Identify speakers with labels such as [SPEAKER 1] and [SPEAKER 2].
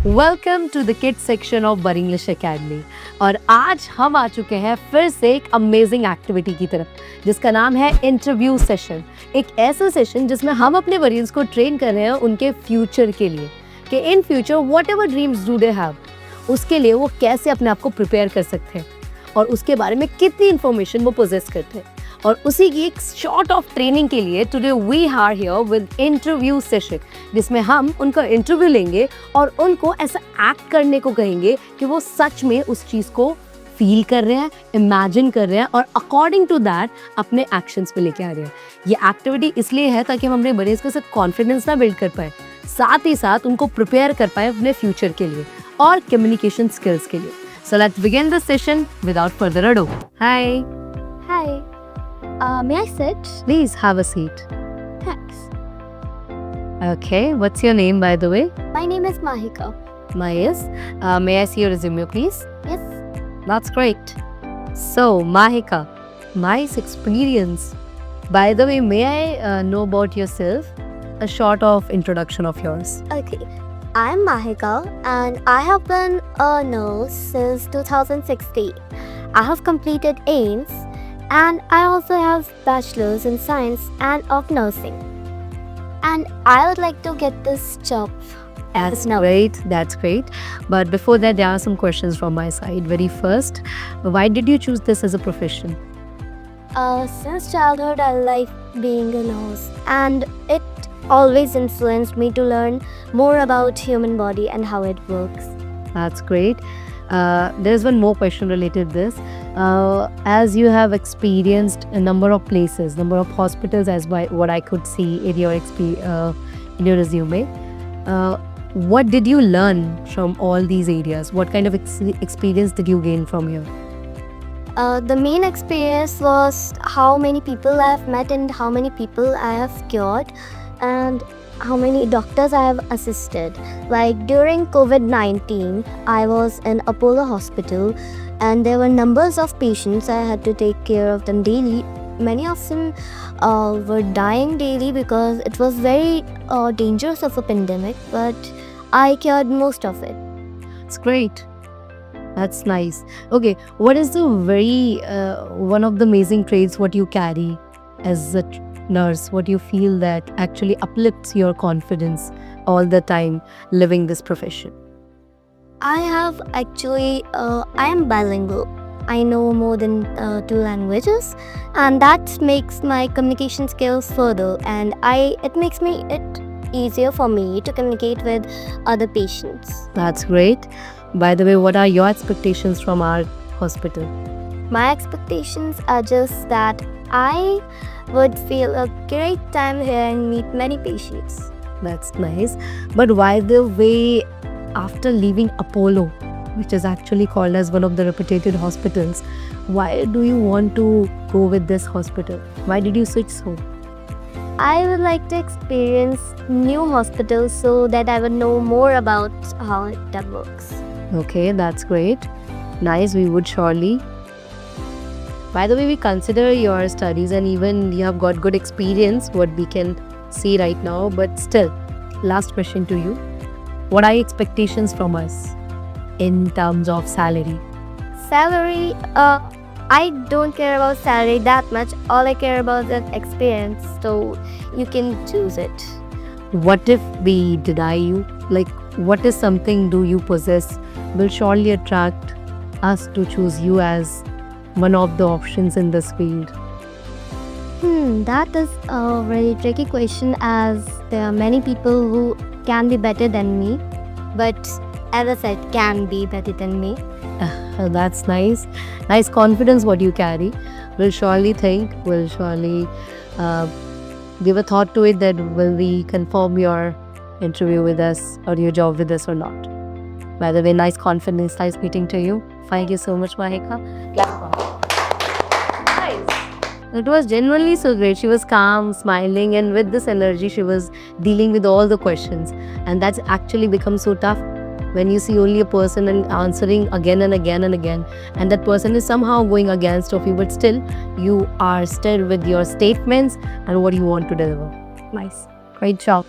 [SPEAKER 1] Welcome to the kid section of bar English academy. और आज हम आ चुके हैं फिर से एक अमेजिंग एक्टिविटी की तरफ, जिसका नाम है इंटरव्यू सेशन। एक ऐसा सेशन जिसमें हम अपने वरियंस को ट्रेन कर रहे हैं उनके फ्यूचर के लिए, कि in future what ever dreams do they have, उसके लिए वो कैसे अपने आप को प्रिपेयर कर सकते हैं और उसके बारे में कितनी इंफॉर्मेशन वो पोजेस करते हैं। और उसी की एक शॉर्ट ऑफ ट्रेनिंग के लिए today we are here with interview session, जिसमें हम उनका इंटरव्यू लेंगे और उनको ऐसा एक्ट करने को कहेंगे कि वो सच में उस चीज़ को फील कर रहे हैं, इमेजिन कर रहे हैं और अकॉर्डिंग टू दैट अपने एक्शंस में लेके आ रहे हैं। ये एक्टिविटी इसलिए है ताकि हम अपने बड़े के साथ कॉन्फिडेंस ना बिल्ड कर पाए, साथ ही साथ उनको प्रिपेयर कर पाए अपने फ्यूचर के लिए और कम्युनिकेशन स्किल्स के लिए। So let's begin this session without further ado. Hi.
[SPEAKER 2] Hi. May I sit?
[SPEAKER 1] Please have a seat.
[SPEAKER 2] Thanks.
[SPEAKER 1] Okay, what's your name by the way?
[SPEAKER 2] My name is Mahika.
[SPEAKER 1] Mayas. May I see your resume please?
[SPEAKER 2] Yes.
[SPEAKER 1] That's great. So, Mahika, nice experience. By the way, may I know about yourself? A short of introduction of yours.
[SPEAKER 2] Okay. I'm Mahika and I have been a nurse since 2016. I have completed AIMS and I also have bachelor's in science and of nursing. And I would like to get this job.
[SPEAKER 1] That's great. That's great. But before that, there are some questions from my side. Very first, why did you choose this as a profession?
[SPEAKER 2] Since childhood, I like being a nurse, and it always influenced me to learn more about human body and how it works.
[SPEAKER 1] That's great. There's one more question related to this. As you have experienced a number of places, number of hospitals, as by what I could see in your in your resume, what did you learn from all these areas? What kind of experience did you gain from here?
[SPEAKER 2] The main experience was how many people I have met and how many people I have cured and how many doctors I have assisted. Like during COVID-19, I was in Apollo Hospital and there were numbers of patients. I had to take care of them daily. Many of them were dying daily because it was very dangerous of a pandemic, but I cured most of it.
[SPEAKER 1] It's great. That's nice. Okay, what is the one of the amazing traits what you carry as a nurse? What you feel that actually uplifts your confidence all the time living this profession?
[SPEAKER 2] I have actually, I am bilingual. I know more than 2 languages, and that makes my communication skills further, and it makes it easier for me to communicate with other patients.
[SPEAKER 1] That's great. By the way, what are your expectations from our hospital?
[SPEAKER 2] My expectations are just that I would feel a great time here and meet many patients.
[SPEAKER 1] That's nice. But why the way after leaving Apollo, which is actually called as one of the reputed hospitals, why do you want to go with this hospital? Why did you switch so?
[SPEAKER 2] I would like to experience new hospitals so that I would know more about how that works.
[SPEAKER 1] Okay, that's great. Nice, we would surely. By the way, we consider your studies and even you have got good experience, what we can see right now. But still, last question to you. What are your expectations from us in terms of salary?
[SPEAKER 2] Salary, I don't care about salary that much. All I care about is experience. So you can choose it.
[SPEAKER 1] What if we deny you? Like, what is something do you possess will surely attract us to choose you as one of the options in this field?
[SPEAKER 2] That is a very tricky question, as there are many people who can be better than me, but as I said, can be better than me.
[SPEAKER 1] That's nice. Nice confidence what you carry. We'll surely think, we'll surely give a thought to it that will we confirm your interview with us or your job with us or not. By the way, nice confidence, nice meeting to you. Thank you so much, Mahika. Nice. It was genuinely so great. She was calm, smiling, and with this energy, she was dealing with all the questions. And that's actually become so tough when you see only a person and answering again and again and again, and that person is somehow going against of you, but still you are still with your statements and what you want to deliver. Nice. Great job.